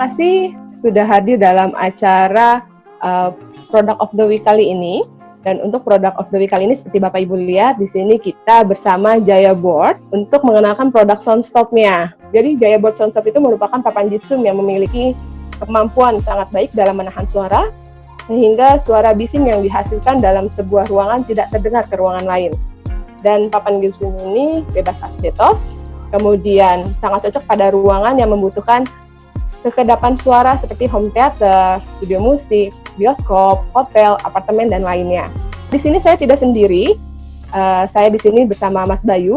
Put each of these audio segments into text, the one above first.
kasih sudah hadir dalam acara Product of the Week kali ini. Dan untuk Product of the Week kali ini, seperti Bapak Ibu lihat, di sini kita bersama Jaya Board untuk mengenalkan produk Soundstop-nya. Jadi Jaya Board Soundstop itu merupakan papan gypsum yang memiliki kemampuan sangat baik dalam menahan suara, sehingga suara bising yang dihasilkan dalam sebuah ruangan tidak terdengar ke ruangan lain. Dan papan gypsum ini bebas asbestos, kemudian sangat cocok pada ruangan yang membutuhkan kekedapan suara seperti home theater, studio musik, bioskop, hotel, apartemen, dan lainnya. Di sini saya tidak sendiri, saya di sini bersama Mas Bayu.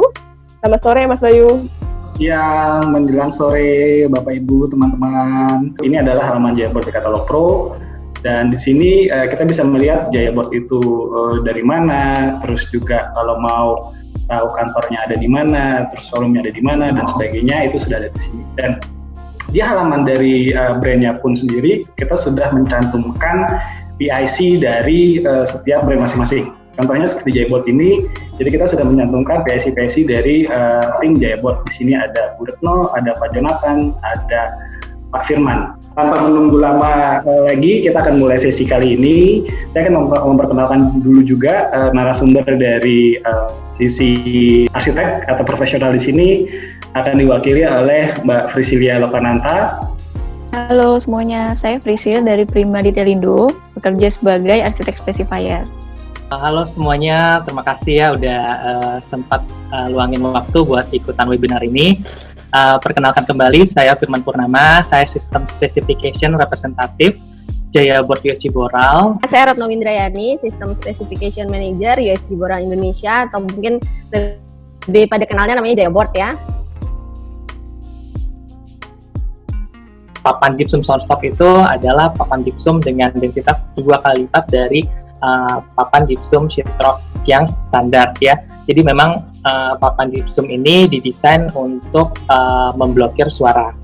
Selamat sore Mas Bayu. Siang menjelang sore Bapak Ibu, teman-teman. Ini adalah halaman Jaya Board Katalog Pro. Dan di sini kita bisa melihat Jaya Board itu dari mana, terus juga kalau mau tahu kantornya ada di mana, terus showroomnya ada di mana, dan sebagainya, itu sudah ada di sini. Dan di halaman dari brandnya pun sendiri, kita sudah mencantumkan PIC dari setiap brand masing-masing. Contohnya seperti Jaya Board ini, jadi kita sudah mencantumkan PIC dari tim Jaya Board. Di sini ada Bu Retno, ada Pak Jonathan, ada Pak Firman. Tanpa menunggu lama lagi, kita akan mulai sesi kali ini. Saya akan memperkenalkan dulu juga narasumber dari sisi arsitek atau profesional di sini, akan diwakili oleh Mbak Frisilia Lokananta. Halo semuanya, saya Frisil dari Prima Detailing, bekerja sebagai arsitek specifier. Halo semuanya, terima kasih ya udah sempat luangin waktu buat ikutan webinar ini. Perkenalkan kembali, saya Firman Purnama, saya System Specification Representative Jaya Board USG Boral. Saya Retno Windrayani, System Specification Manager USG Boral Indonesia, atau mungkin lebih pada kenalnya namanya Jaya Board ya. Papan gypsum Soundstop itu adalah papan gypsum dengan densitas 2 kali lipat dari papan gypsum sheetrock yang standar ya. Jadi memang papan gypsum ini didesain untuk memblokir suara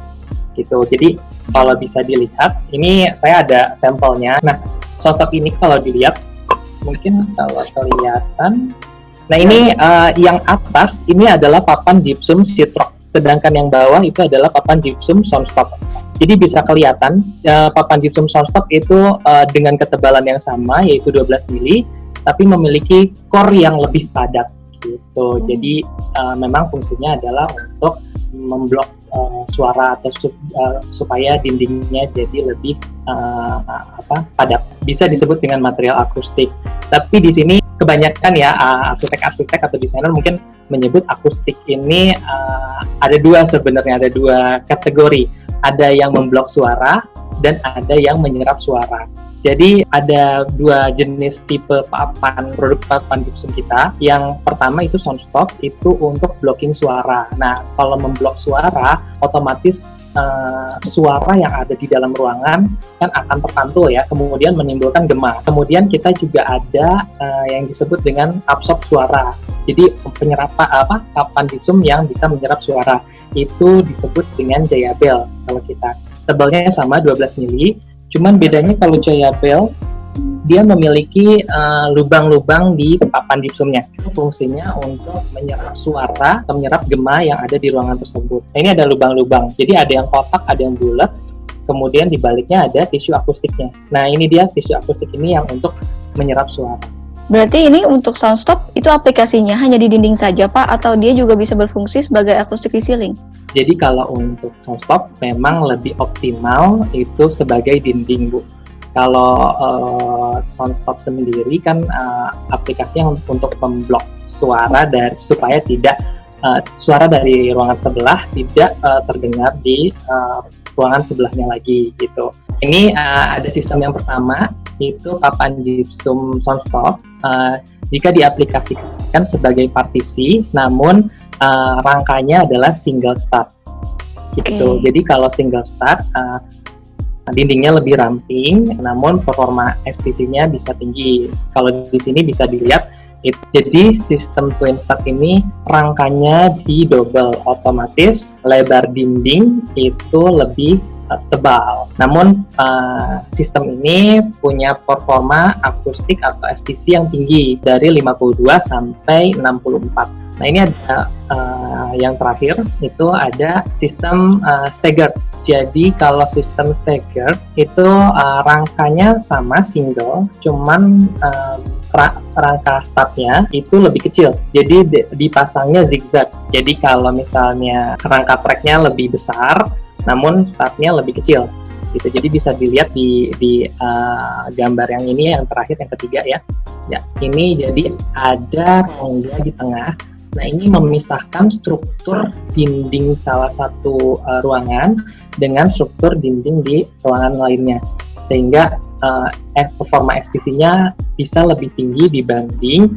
gitu. Jadi kalau bisa dilihat, ini saya ada sampelnya. Nah, Soundstop ini kalau dilihat, mungkin kalau kelihatan, nah ini yang atas ini adalah papan gypsum sheetrock, sedangkan yang bawah itu adalah papan gypsum Soundstop. Jadi bisa kelihatan papan gypsum Soundstop itu dengan ketebalan yang sama, yaitu 12 mili, tapi memiliki core yang lebih padat gitu. Jadi memang fungsinya adalah untuk memblok suara atau supaya dindingnya jadi lebih padat. Bisa disebut dengan material akustik. Tapi di sini kebanyakan ya arsitek-arsitek atau desainer mungkin menyebut akustik ini ada dua kategori. Ada yang memblok suara dan ada yang menyerap suara. Jadi ada dua jenis tipe produk papan gypsum kita. Yang pertama itu Soundstop, itu untuk blocking suara. Nah, kalau memblok suara, otomatis suara yang ada di dalam ruangan kan akan terpantul ya, kemudian menimbulkan gema. Kemudian kita juga ada yang disebut dengan absorb suara. Jadi papan gypsum yang bisa menyerap suara itu disebut dengan Jaya Bell. Kalau kita tebalnya sama 12 mili. Cuman bedanya kalau Jaya Bell, dia memiliki lubang-lubang di papan gypsumnya. Fungsinya untuk menyerap suara atau menyerap gema yang ada di ruangan tersebut. Nah, ini ada lubang-lubang. Jadi ada yang kotak, ada yang bulat. Kemudian di baliknya ada tisu akustiknya. Nah, ini dia tisu akustik ini yang untuk menyerap suara. Berarti ini untuk Soundstop itu aplikasinya hanya di dinding saja Pak, atau dia juga bisa berfungsi sebagai akustik di ceiling? Jadi kalau untuk Soundstop memang lebih optimal itu sebagai dinding Bu. Kalau Soundstop sendiri kan aplikasinya untuk memblok suara supaya tidak suara dari ruangan sebelah tidak terdengar di ruangan sebelahnya lagi gitu. Ini ada sistem yang pertama, itu papan gypsum Soundstop. Jika diaplikasikan sebagai partisi, namun rangkanya adalah single start gitu. Jadi kalau single start dindingnya lebih ramping, namun performa STC-nya bisa tinggi. Kalau di sini bisa dilihat, jadi sistem twin start ini rangkanya di double, otomatis lebar dinding itu lebih tebal. Namun sistem ini punya performa akustik atau STC yang tinggi dari 52 sampai 64. Nah, ini ada yang terakhir itu ada sistem staggered Jadi kalau sistem stagger itu rangkanya sama single, cuman rangka startnya itu lebih kecil. Jadi dipasangnya zigzag. Jadi kalau misalnya rangka tracknya lebih besar, namun startnya lebih kecil. Gitu. Jadi bisa dilihat di gambar yang ini, yang terakhir, yang ketiga ya. Ya, ini jadi ada rongga di tengah. Nah, ini memisahkan struktur dinding salah satu ruangan dengan struktur dinding di ruangan lainnya, sehingga performa STC-nya bisa lebih tinggi dibanding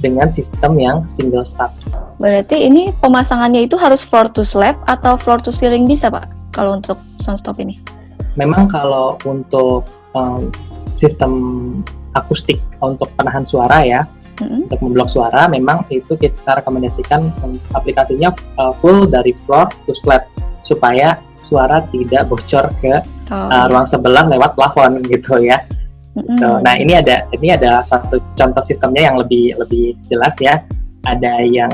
dengan sistem yang single start. Berarti ini pemasangannya itu harus floor to slab atau floor to ceiling bisa, Pak? Kalau untuk soundstop ini? Memang kalau untuk sistem akustik untuk penahan suara ya, untuk memblok suara, memang itu kita rekomendasikan aplikasinya full dari floor to slab supaya suara tidak bocor ke ruang sebelah lewat plafon gitu ya. Nah, ini ada satu contoh sistemnya yang lebih jelas ya. Ada yang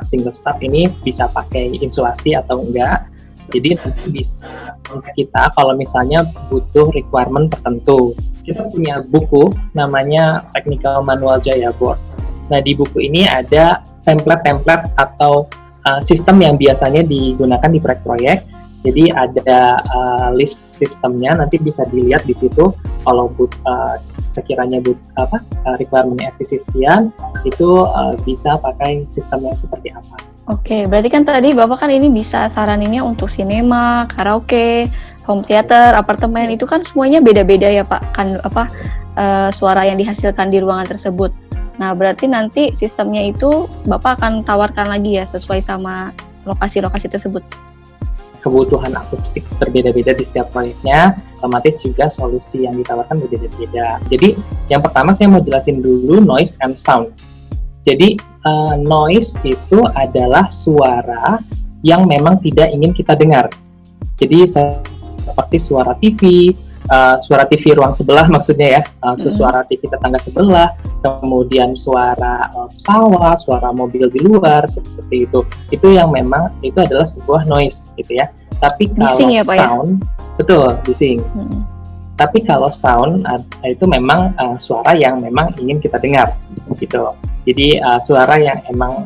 single stop ini bisa pakai insulasi atau enggak. Jadi nanti bisa kita kalau misalnya butuh requirement tertentu. Kita punya buku namanya Technical Manual Jaya Board. Nah, di buku ini ada template-template atau sistem yang biasanya digunakan di proyek-proyek. Jadi ada list sistemnya, nanti bisa dilihat di situ. Kalau sekiranya requirement FTC sekian, itu bisa pakai sistem yang seperti apa. Oke, berarti kan tadi Bapak kan ini bisa saraninnya untuk sinema, karaoke, home theater, apartemen, itu kan semuanya beda-beda ya Pak, kan suara yang dihasilkan di ruangan tersebut. Nah, berarti nanti sistemnya itu Bapak akan tawarkan lagi ya sesuai sama lokasi-lokasi tersebut. Kebutuhan akustik berbeda-beda di setiap proyeknya, otomatis juga solusi yang ditawarkan berbeda-beda. Jadi, yang pertama saya mau jelasin dulu noise and sound. Jadi, noise itu adalah suara yang memang tidak ingin kita dengar. Jadi, seperti suara TV ruang sebelah maksudnya ya, suara TV tetangga sebelah, kemudian suara pesawat, suara mobil di luar, seperti itu. Itu yang memang itu adalah sebuah noise gitu ya. Tapi kalau bising ya, Pak, sound, ya? Betul, bising. Tapi kalau sound itu memang suara yang memang ingin kita dengar gitu. Jadi suara yang emang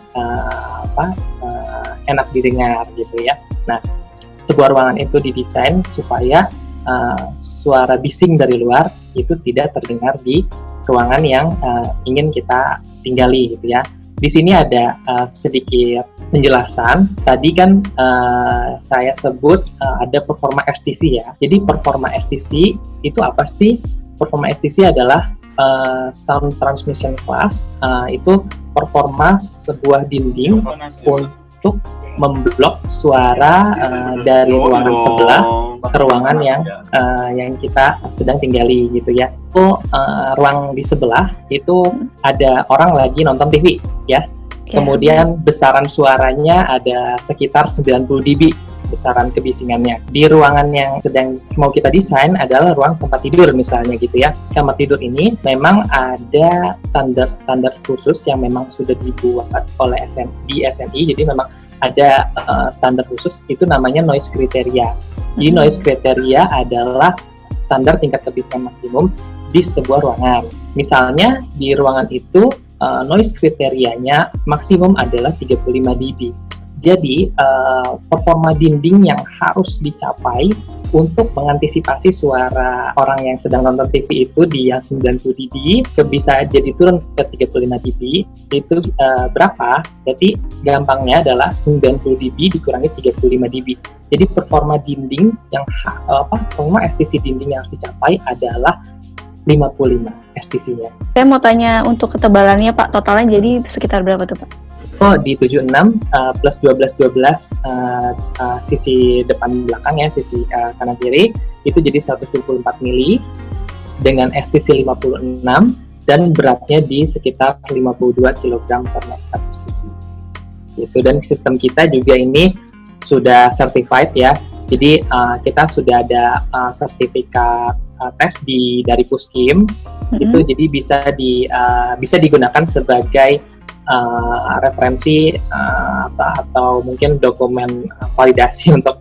enak didengar gitu ya. Nah, sebuah ruangan itu didesain supaya suara bising dari luar itu tidak terdengar di ruangan yang ingin kita tinggali gitu ya. Di sini ada sedikit penjelasan. Tadi kan saya sebut ada performa STC ya. Jadi performa STC itu apa sih? Performa STC adalah sound transmission class. Itu performa sebuah dinding untuk memblok suara dari ruangan sebelah ke ruangan yang kita sedang tinggali gitu ya. Itu ruang di sebelah itu ada orang lagi nonton TV ya. Kemudian besaran suaranya ada sekitar 90 dB besaran kebisingannya. Di ruangan yang sedang mau kita desain adalah ruang tempat tidur misalnya gitu ya. Kamar tidur ini memang ada standar khusus yang memang sudah dibuat oleh SNI, jadi memang ada standar khusus, itu namanya noise criteria. Jadi noise criteria adalah standar tingkat kebisingan maksimum di sebuah ruangan. Misalnya di ruangan itu noise kriterianya maksimum adalah 35 dB. Jadi performa dinding yang harus dicapai untuk mengantisipasi suara orang yang sedang nonton TV itu di yang 90 dB bisa jadi turun ke 35 dB. Itu berapa? Jadi gampangnya adalah 90 dB dikurangi 35 dB. Jadi performa dinding yang performa STC dinding yang harus dicapai adalah 55 STC-nya. Saya mau tanya untuk ketebalannya Pak, totalnya jadi sekitar berapa tuh Pak? Oh, di 76 plus 12 sisi depan belakang ya, sisi kanan kiri itu jadi 124 mili dengan STC 56 dan beratnya di sekitar 52 kg per meter persegi. Gitu. Dan sistem kita juga ini sudah certified ya. Jadi kita sudah ada sertifikat tes dari Puskim itu, jadi bisa digunakan sebagai referensi atau mungkin dokumen validasi untuk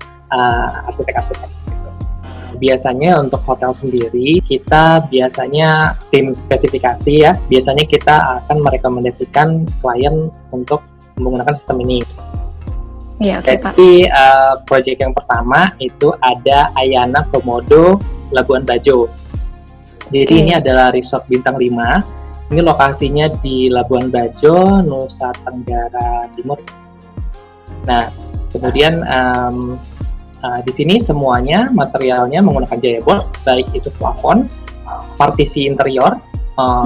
arsitek-arsitek. Biasanya untuk hotel sendiri, kita biasanya tim spesifikasi ya, biasanya kita akan merekomendasikan klien untuk menggunakan sistem ini. Iya, oke Pak. Jadi proyek yang pertama itu ada Ayana Komodo Labuan Bajo. Jadi Oke. ini adalah resort bintang 5. Ini lokasinya di Labuan Bajo, Nusa Tenggara Timur. Nah, kemudian di sini semuanya materialnya menggunakan Jaya Board, baik itu plafon, partisi interior,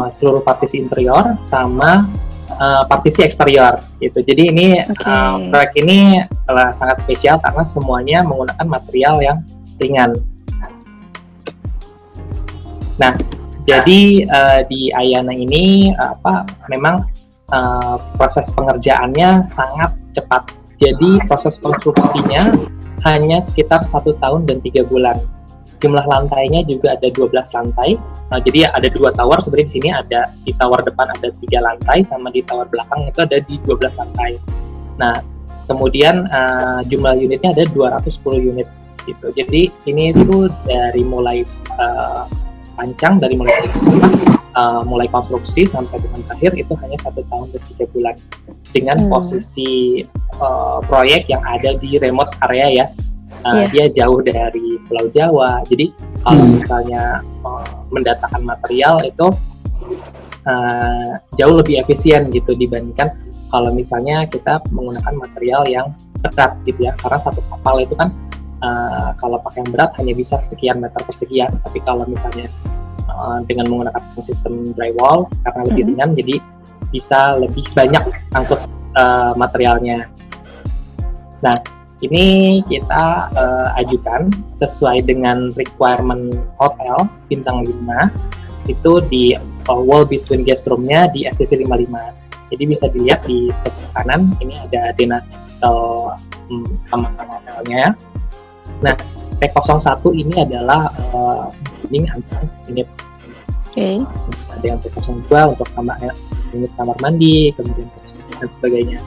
seluruh partisi interior, sama partisi eksterior gitu. Jadi ini Oke. proyek ini sangat spesial karena semuanya menggunakan material yang ringan. Nah, jadi di Ayana ini memang proses pengerjaannya sangat cepat. Jadi proses konstruksinya hanya sekitar 1 tahun dan 3 bulan. Jumlah lantainya juga ada 12 lantai. Jadi ada 2 tower, sebenarnya di sini ada di tower depan ada 3 lantai, sama di tower belakang itu ada di 12 lantai. Nah, kemudian jumlah unitnya ada 210 unit gitu. Jadi ini itu dari mulai panjang, dari mulai konstruksi sampai dengan terakhir itu hanya 1 tahun dan 3 bulan dengan posisi proyek yang ada di remote area ya. Dia jauh dari Pulau Jawa, jadi kalau misalnya mendatangkan material itu jauh lebih efisien gitu dibandingkan kalau misalnya kita menggunakan material yang berat gitu ya, karena satu kapal itu kan kalau pakai yang berat hanya bisa sekian meter persegi, tapi kalau misalnya dengan menggunakan sistem drywall karena lebih ringan, jadi bisa lebih banyak angkut materialnya. Nah, ini kita ajukan sesuai dengan requirement hotel bintang 5 itu di wall between guest room-nya di FTC 55. Jadi bisa dilihat di sebelah kanan ini ada detail kamar hotelnya. Nah, T01 ini adalah ini antar unit. Oke. Ada yang T02 untuk unit kamar mandi, kemudian dan sebagainya.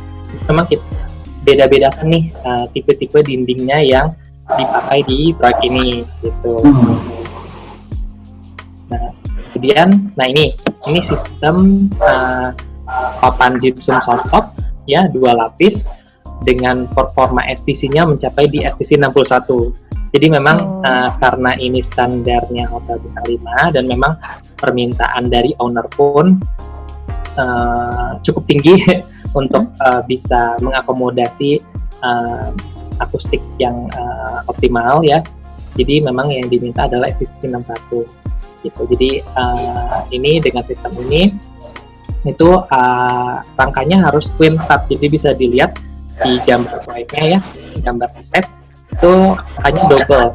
Memang kita beda-bedakan nih tipe-tipe dindingnya yang dipakai di proyek ini gitu. Nah, kemudian ini sistem papan gypsum soft top ya, 2 lapis dengan performa STC-nya mencapai di STC 61. Jadi memang karena ini standarnya hotel bintang 5 dan memang permintaan dari owner pun cukup tinggi untuk bisa mengakomodasi akustik yang optimal ya. Jadi memang yang diminta adalah STC 61 gitu. Jadi ini dengan sistem ini itu rangkanya harus twin stud. Jadi bisa dilihat di gambar proyeknya ya, gambar aset itu hanya double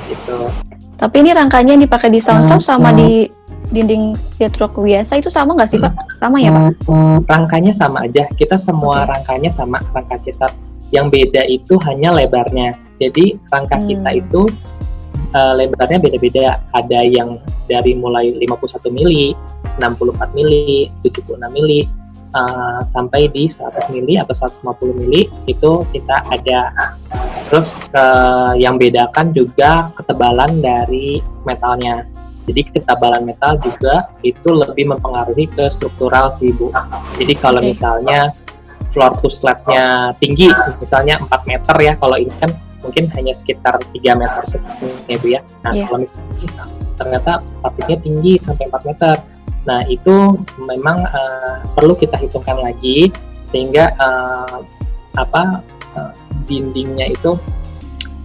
gitu. Tapi ini rangkanya yang dipakai di soundstop sama di dinding sheetrock biasa itu sama nggak sih Pak? Sama ya Pak? Rangkanya sama aja, kita semua rangkanya sama, rangka C-stud. Yang beda itu hanya lebarnya. Jadi rangka kita itu lebarnya beda-beda. Ada yang dari mulai 51 mili, 64 mili, 76 mili, sampai di 100 mili atau 150 mili itu kita ada. Terus yang bedakan juga ketebalan dari metalnya. Jadi ketebalan metal juga itu lebih mempengaruhi ke struktural sih Bu. Jadi kalau misalnya floor to slab-nya tinggi, misalnya 4 meter ya, kalau ini kan mungkin hanya sekitar 3 meter ya Bu ya. Nah kalau misalnya ternyata pabriknya tinggi sampai 4 meter, nah itu memang perlu kita hitungkan lagi sehingga dindingnya itu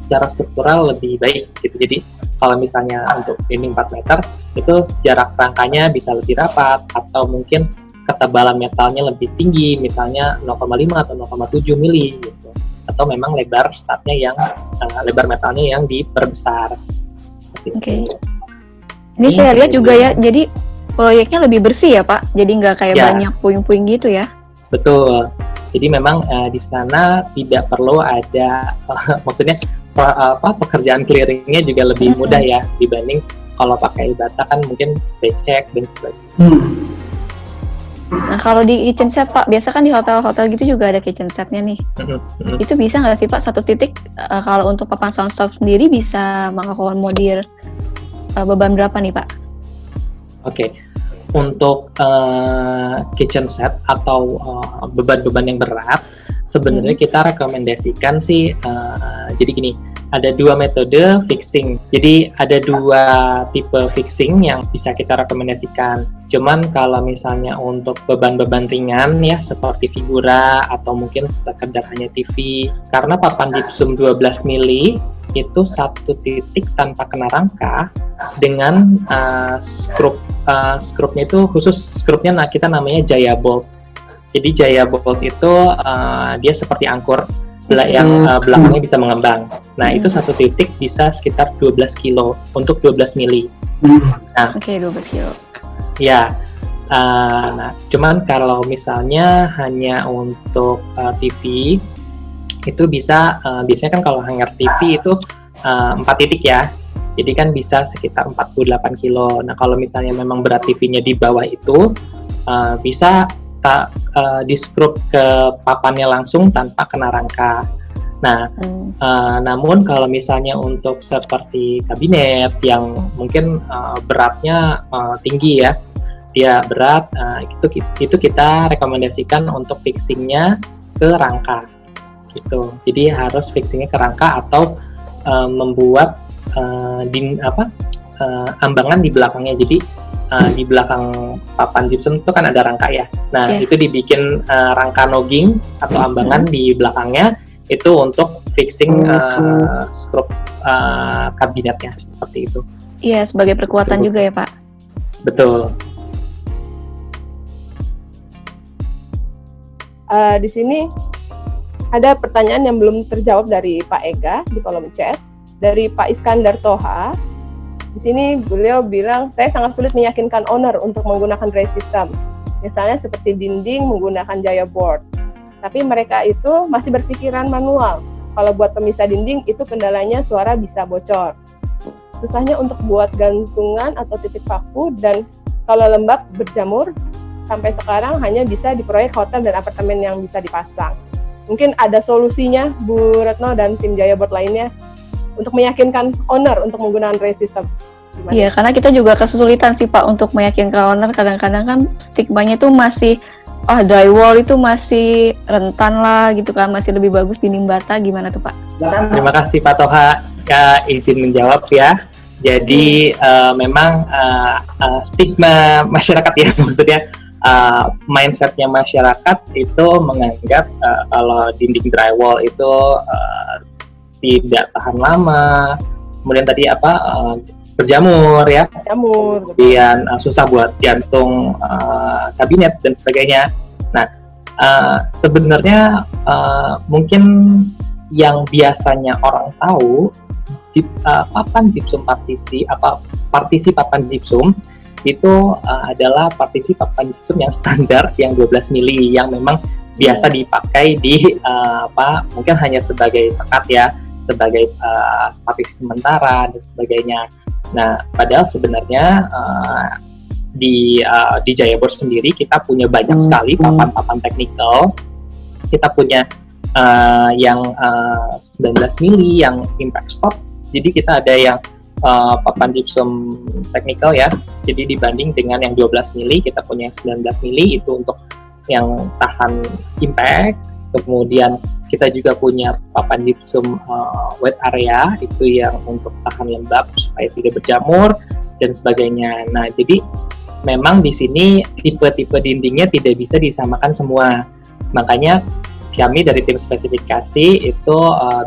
secara struktural lebih baik gitu. Jadi kalau misalnya untuk dinding 4 meter itu jarak rangkanya bisa lebih rapat, atau mungkin ketebalan metalnya lebih tinggi, misalnya 0,5 atau 0,7 mili gitu. Atau memang lebar statnya yang lebar metalnya yang diperbesar. Oke. Ini saya lihat juga ya, jadi proyeknya lebih bersih ya Pak. Jadi nggak kayak banyak puing-puing gitu ya. Betul. Jadi memang di sana tidak perlu ada maksudnya pekerjaan clearingnya juga lebih mudah ya dibanding kalau pakai bata kan mungkin becek dan sebagainya. Nah, kalau di kitchen set Pak, biasa kan di hotel-hotel gitu juga ada kitchen setnya nih. Itu bisa nggak sih Pak, satu titik kalau untuk papan soundstop sendiri bisa mengakomodir beban berapa nih Pak? Oke. Untuk kitchen set atau beban-beban yang berat, sebenarnya kita rekomendasikan sih, jadi gini, ada 2 metode fixing. Jadi ada 2 tipe fixing yang bisa kita rekomendasikan. Cuman kalau misalnya untuk beban-beban ringan ya, seperti figura atau mungkin sekedar hanya TV, karena papan gypsum 12 mili itu satu titik tanpa kena rangka dengan skrupnya itu khusus, skrupnya kita namanya Jaya Bolt. Jadi Jaya Bolt itu dia seperti angkur yang belakangnya bisa mengembang. Nah, itu satu titik bisa sekitar 12 kilo untuk 12 mili. Nah, Oke, 12 kilo. ya. Nah, cuman kalau misalnya hanya untuk TV itu bisa, biasanya kan kalau hanger TV itu 4 titik ya. Jadi kan bisa sekitar 48 kilo. Nah, kalau misalnya memang berat TV-nya di bawah itu bisa di skrup ke papannya langsung tanpa kena rangka. Nah, namun kalau misalnya untuk seperti kabinet yang mungkin beratnya tinggi ya, dia berat, itu kita rekomendasikan untuk fixingnya ke rangka, gitu. Jadi harus fixingnya ke rangka atau membuat ambangan di belakangnya. Jadi di belakang papan gypsum itu kan ada rangka ya. Nah, itu dibikin rangka nogging atau ambangan di belakangnya itu untuk fixing skrup kabinetnya, seperti itu. Iya, sebagai perkuatan juga ya Pak. Betul. Di sini ada pertanyaan yang belum terjawab dari Pak Ega di kolom chat, dari Pak Iskandar Toha. Di sini beliau bilang, saya sangat sulit meyakinkan owner untuk menggunakan rail system, misalnya seperti dinding menggunakan Jaya board. Tapi mereka itu masih berpikiran manual. Kalau buat pemisah dinding itu kendalanya suara bisa bocor. Susahnya untuk buat gantungan atau titik paku, dan kalau lembab berjamur, sampai sekarang hanya bisa di proyek hotel dan apartemen yang bisa dipasang. Mungkin ada solusinya Bu Retno dan tim Jaya board lainnya untuk meyakinkan owner untuk menggunakan rail system. Iya, karena kita juga kesulitan sih Pak untuk meyakinkan owner. Kadang-kadang kan stigmanya tuh masih drywall itu masih rentan lah gitu kan, masih lebih bagus dinding bata. Gimana tuh Pak? Terima kasih Pak Toha, Kak izin menjawab ya. Jadi memang stigma masyarakat ya, maksudnya mindsetnya masyarakat itu menganggap kalau dinding drywall itu tidak tahan lama, kemudian tadi berjamur ya, kemudian susah buat jantung kabinet dan sebagainya. Nah, sebenarnya mungkin yang biasanya orang tahu papan gypsum partisi papan gypsum itu adalah partisi papan gypsum yang standar yang 12 mili yang memang biasa dipakai di mungkin hanya sebagai sekat ya, sebagai partisi sementara dan sebagainya. Nah, padahal sebenarnya di Jaya board sendiri kita punya banyak sekali papan-papan teknikal. Kita punya yang 19 mili yang impact stop. Jadi kita ada yang papan gypsum teknikal ya. Jadi dibanding dengan yang 12 mili, kita punya yang 19 mili itu untuk yang tahan impact. Kemudian kita juga punya papan gypsum wet area, itu yang untuk tahan lembab supaya tidak berjamur dan sebagainya. Nah, jadi memang di sini tipe-tipe dindingnya tidak bisa disamakan semua. Makanya kami dari tim spesifikasi itu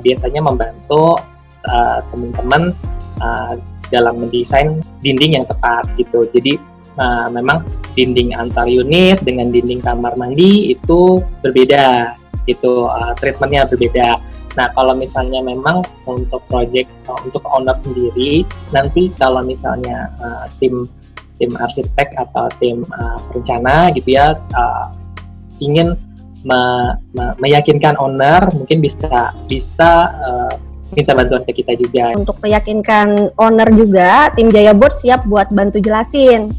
biasanya membantu teman-teman dalam mendesain dinding yang tepat gitu. Jadi memang dinding antar unit dengan dinding kamar mandi itu berbeda. Itu treatmentnya berbeda. Nah, kalau misalnya memang untuk project untuk owner sendiri, nanti kalau misalnya tim arsitek atau tim perencana gitu ya ingin meyakinkan owner, mungkin bisa minta bantuan ke kita juga. Untuk meyakinkan owner juga, tim Jaya board siap buat bantu jelasin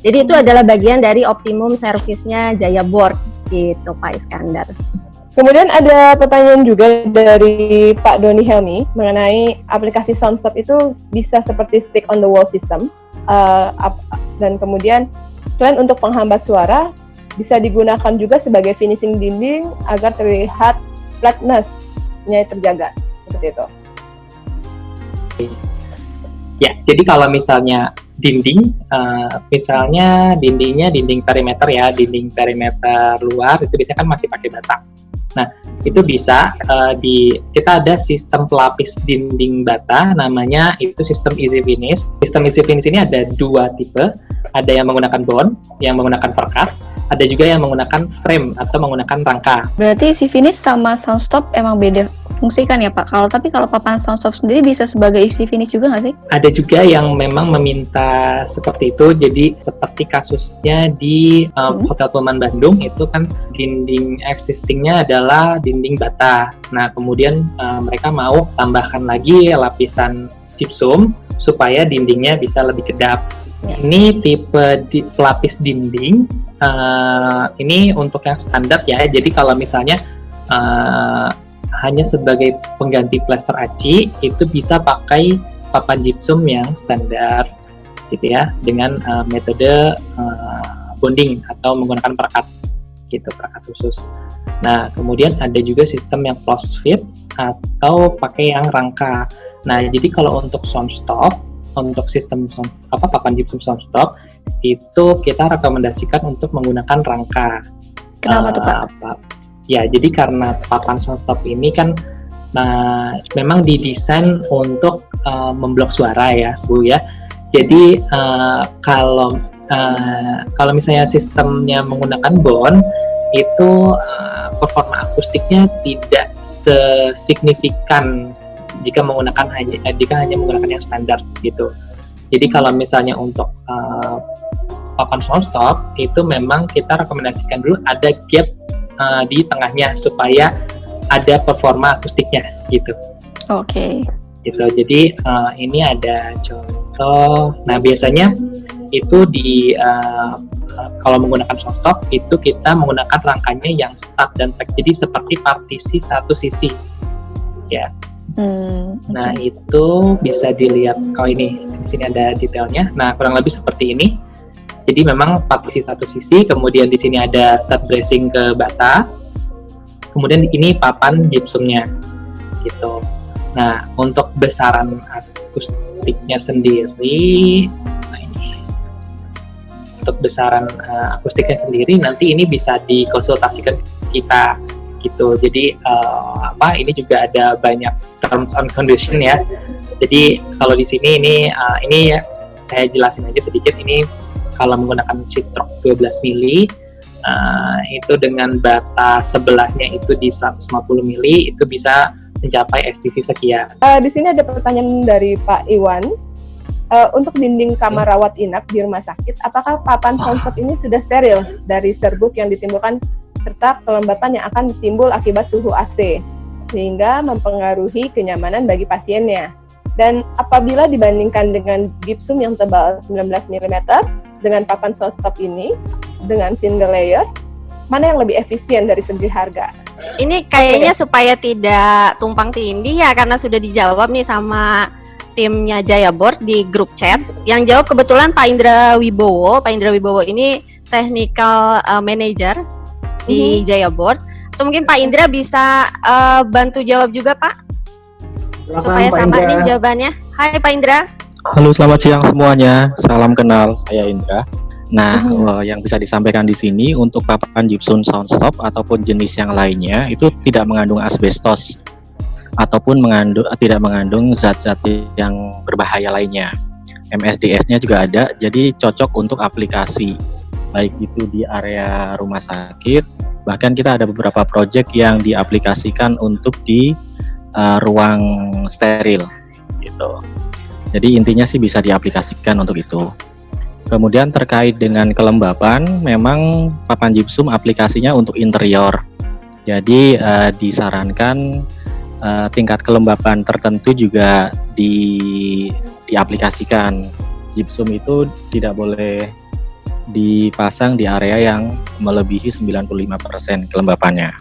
Jadi itu adalah bagian dari optimum service-nya Jaya Board gitu Pak Iskandar. Kemudian ada pertanyaan juga dari Pak Doni Helmi mengenai aplikasi Soundstop itu bisa seperti stick on the wall system, dan kemudian selain untuk penghambat suara bisa digunakan juga sebagai finishing dinding agar terlihat flatness-nya terjaga seperti itu. Ya, jadi kalau misalnya dinding, misalnya dindingnya dinding perimeter ya, dinding perimeter luar itu biasanya kan masih pakai bata. Nah, itu bisa kita ada sistem pelapis dinding bata, namanya itu sistem easy finish. Sistem easy finish ini ada 2 tipe, ada yang menggunakan bond, yang menggunakan perkat, ada juga yang menggunakan frame atau menggunakan rangka. Berarti si finish sama Soundstop emang beda fungsi kan ya Pak? Tapi kalau papan Soundstop sendiri bisa sebagai isi finish juga nggak sih? Ada juga yang memang meminta seperti itu, jadi seperti kasusnya di Hotel Pullman Bandung, itu kan dinding existingnya adalah dinding bata. Nah, kemudian mereka mau tambahkan lagi lapisan gypsum supaya dindingnya bisa lebih kedap. Ini tipe pelapis dinding, ini untuk yang standar ya, jadi kalau misalnya hanya sebagai pengganti plester aci, itu bisa pakai papan gypsum yang standar gitu ya, dengan metode bonding atau menggunakan perekat gitu, perekat khusus. Nah, kemudian ada juga sistem yang close fit atau pakai yang rangka. Nah, jadi kalau untuk Soundstop, untuk sistem papan gypsum Soundstop itu kita rekomendasikan untuk menggunakan rangka. Kenapa tuh Pak? Ya, jadi karena papan Soundstop ini kan memang didesain untuk memblok suara ya, Bu ya. Jadi kalau misalnya sistemnya menggunakan bond, itu performa akustiknya tidak sesignifikan jika hanya menggunakan yang standar gitu. Jadi kalau misalnya untuk papan Soundstop itu memang kita rekomendasikan dulu ada gap di tengahnya supaya ada performa akustiknya gitu. Oke. Gitu. Jadi ini ada contoh. Nah, biasanya itu kalau menggunakan Soundstop itu kita menggunakan rangkanya yang stud dan pack. Jadi seperti partisi satu sisi. Ya. Nah, itu bisa dilihat kalau ini di sini ada detailnya. Nah, kurang lebih seperti ini. Jadi memang partisi satu sisi, kemudian di sini ada stud bracing ke bata, kemudian ini papan gypsumnya, gitu. Nah, untuk besaran akustiknya sendiri, untuk besaran akustiknya sendiri nanti ini bisa dikonsultasikan kita, gitu. Jadi ini juga ada banyak terms and condition ya. Jadi kalau di sini ini saya jelasin aja sedikit ini. Kalau menggunakan sheetrock 12 mili, itu dengan bata sebelahnya itu di 150 mili, itu bisa mencapai STC sekian. Di sini ada pertanyaan dari Pak Iwan. Untuk dinding kamar rawat inap di rumah sakit, apakah papan Soundstop ini sudah steril dari serbuk yang ditimbulkan serta kelembapan yang akan timbul akibat suhu AC, sehingga mempengaruhi kenyamanan bagi pasiennya? Dan apabila dibandingkan dengan gypsum yang tebal 19 mm, dengan papan Soundstop ini dengan single layer, mana yang lebih efisien dari segi harga? Ini kayaknya supaya tidak tumpang tindih ya, karena sudah dijawab nih sama timnya Jaya Board di grup chat. Yang jawab kebetulan Pak Indra Wibowo. Pak Indra Wibowo ini technical manager di Jaya Board. Atau mungkin Pak Indra bisa bantu jawab juga Pak, supaya sama nih jawabannya. Hai Pak Indra. Halo, selamat siang semuanya. Salam kenal, saya Indra. Nah, yang bisa disampaikan di sini untuk papan gypsum Soundstop ataupun jenis yang lainnya itu tidak mengandung asbestos ataupun tidak mengandung zat-zat yang berbahaya lainnya. MSDS-nya juga ada, jadi cocok untuk aplikasi baik itu di area rumah sakit. Bahkan kita ada beberapa proyek yang diaplikasikan untuk di ruang steril gitu. Jadi intinya sih bisa diaplikasikan untuk itu. Kemudian terkait dengan kelembapan, memang papan gypsum aplikasinya untuk interior. Jadi disarankan tingkat kelembapan tertentu juga diaplikasikan. Gypsum itu tidak boleh dipasang di area yang melebihi 95% kelembapannya.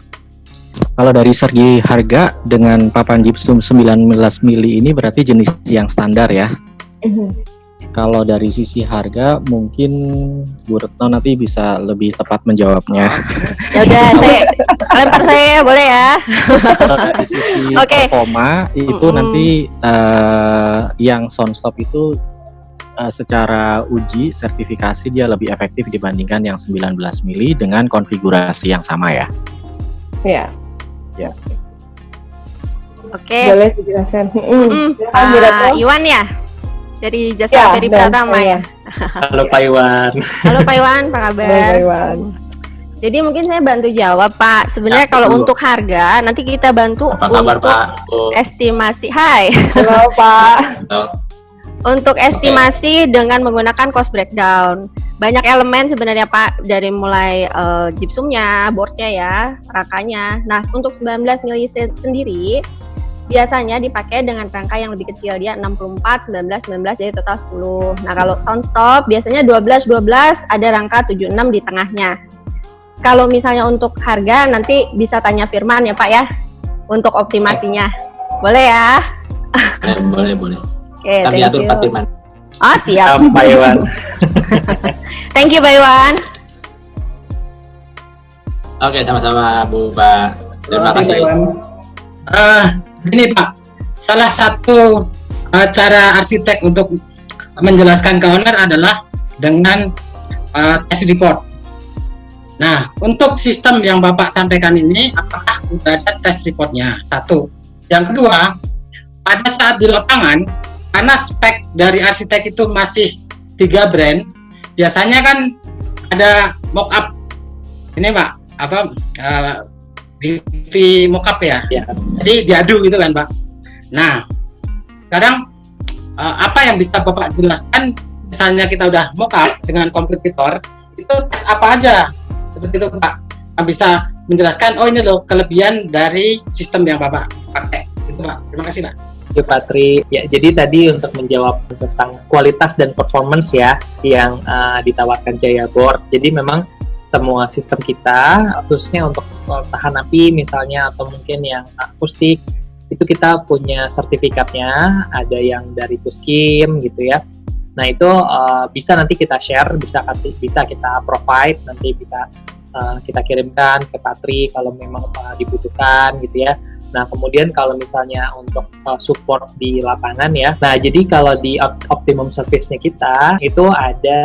Kalau dari segi harga dengan papan gypsum 19 mili ini berarti jenis yang standar ya. Kalau dari sisi harga mungkin Bu Retno nanti bisa lebih tepat menjawabnya. Ya udah, saya lempar saya boleh ya. Kalau dari sisi Oke. performa itu nanti yang soundstop itu secara uji sertifikasi dia lebih efektif dibandingkan yang 19 mili dengan konfigurasi yang sama ya. Ya, Oke. boleh dijelaskan. Silakan, Bu Pak Retno. Iwan ya? Dari Jasa Ya, Ferry dan Pratama saya. ya? Halo Pak Iwan. Halo Pak Iwan, apa Boleh, kabar? Pak Iwan. Jadi mungkin saya bantu jawab Pak. Sebenarnya Ya, kalau betul. untuk harga, nanti kita bantu Apa kabar untuk Pak? estimasi. Hai. Halo Pak. Untuk estimasi dengan menggunakan cost breakdown. Banyak elemen sebenarnya Pak, dari mulai gypsumnya, boardnya ya, rangkanya. Nah, untuk 19 mili sendiri, biasanya dipakai dengan rangka yang lebih kecil, dia 64, 19, 19, jadi total 10. Nah, kalau soundstop biasanya 12, 12, ada rangka 76 di tengahnya. Kalau misalnya untuk harga, nanti bisa tanya Firman ya Pak ya, untuk optimasinya. Boleh ya? Boleh. Oke, Kami thank atur you. Pak Firman. Oh, siap. Pak Iwan. Thank you Pak Iwan. Oke, sama-sama Bu Pak. Terima Pak kasih. Iwan. Ini Pak, salah satu cara arsitek untuk menjelaskan ke owner adalah dengan test report. Nah, untuk sistem yang Bapak sampaikan ini, apakah sudah ada test reportnya? Satu. Yang kedua, pada saat di lapangan, karena spek dari arsitek itu masih 3 brand, biasanya kan ada mock-up. Ini Pak, BV mock-up ya? Ya. Jadi diadu gitu kan Pak. Nah, sekarang apa yang bisa Bapak jelaskan, misalnya kita udah mock-up dengan kompetitor, itu tes apa aja? Seperti itu Pak, yang bisa menjelaskan, oh ini loh kelebihan dari sistem yang Bapak pakai. Itu Pak, terima kasih Pak. Oke Patri, ya jadi tadi untuk menjawab tentang kualitas dan performance ya yang ditawarkan Jaya Board. Jadi memang semua sistem kita, khususnya untuk tahan api misalnya atau mungkin yang akustik, itu kita punya sertifikatnya, ada yang dari Puskim gitu ya. Nah itu bisa nanti kita share, bisa kita provide, nanti bisa kita kirimkan ke Patri kalau memang dibutuhkan gitu ya. Nah, kemudian kalau misalnya untuk support di lapangan ya, nah jadi kalau di optimum service-nya kita itu ada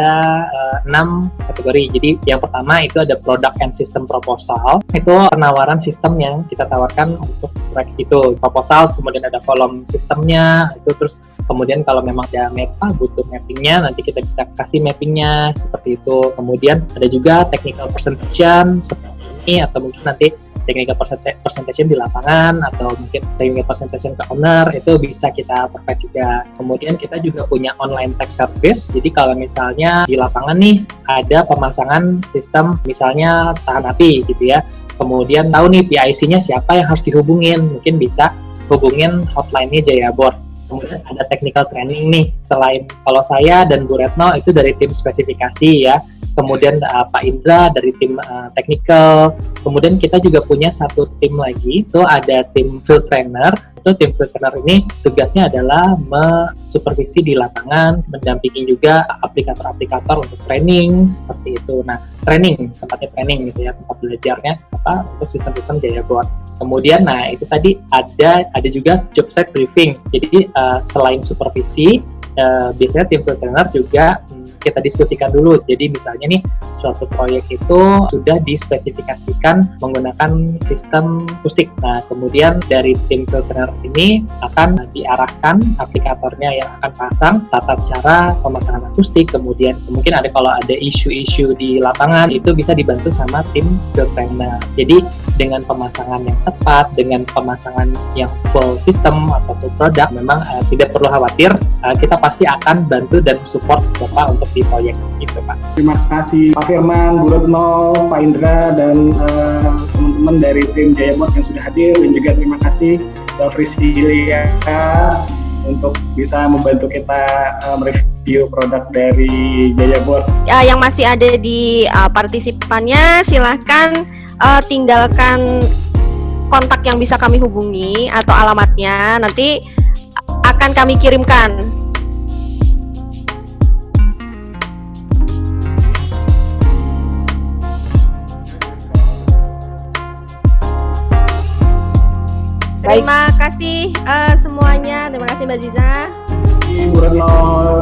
6 kategori. Jadi yang pertama itu ada product and system proposal, itu penawaran sistem yang kita tawarkan untuk proyek itu. Proposal, kemudian ada kolom sistemnya, itu terus kemudian kalau memang ada butuh mappingnya, nanti kita bisa kasih mappingnya seperti itu. Kemudian ada juga technical presentation seperti ini, atau mungkin nanti technical presentation di lapangan, atau mungkin technical presentation ke owner, itu bisa kita provide juga. Kemudian kita juga punya online tech service, jadi kalau misalnya di lapangan nih ada pemasangan sistem misalnya tahan api gitu ya, kemudian tahu nih PIC-nya siapa yang harus dihubungin, mungkin bisa hubungin hotline-nya Jaya Board. Kemudian ada technical training nih, selain kalau saya dan Bu Retno itu dari tim spesifikasi ya, kemudian Pak Indra dari tim technical, kemudian kita juga punya satu tim lagi, itu ada tim field trainer. Itu tim field trainer ini tugasnya adalah mensupervisi di lapangan, mendampingi juga aplikator-aplikator untuk training seperti itu. Nah, tempatnya training gitu ya, tempat belajarnya untuk sistem-sistem Jaya Board. Kemudian, nah itu tadi ada juga job site briefing. Jadi selain supervisi, biasanya tim field trainer juga kita diskusikan dulu. Jadi misalnya nih suatu proyek itu sudah dispesifikasikan menggunakan sistem akustik. Nah, kemudian dari tim field trainer ini akan diarahkan aplikatornya yang akan pasang, tata cara pemasangan akustik, kemudian mungkin kalau ada isu-isu di lapangan itu bisa dibantu sama tim field trainer. Jadi dengan pemasangan yang tepat, dengan pemasangan yang full system atau full product, memang tidak perlu khawatir, kita pasti akan bantu dan support Bapak untuk di proyek itu Pak. Terima kasih Pak Firman, Bu Retno, Pak Indra, dan teman-teman dari tim Jaya Board yang sudah hadir, dan juga terima kasih Mbak Priscilia untuk bisa membantu kita mereview review produk dari Jaya Board. Yang masih ada di partisipannya, silahkan tinggalkan kontak yang bisa kami hubungi atau alamatnya, nanti akan kami kirimkan. Terima kasih semuanya, terima kasih Mbak Ziza. Ibu Retno,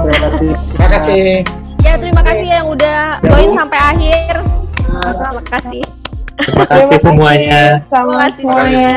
terima kasih. Terima kasih. Ya, terima kasih yang udah join sampai akhir. Terima kasih. Terima kasih semuanya. Terima kasih semuanya.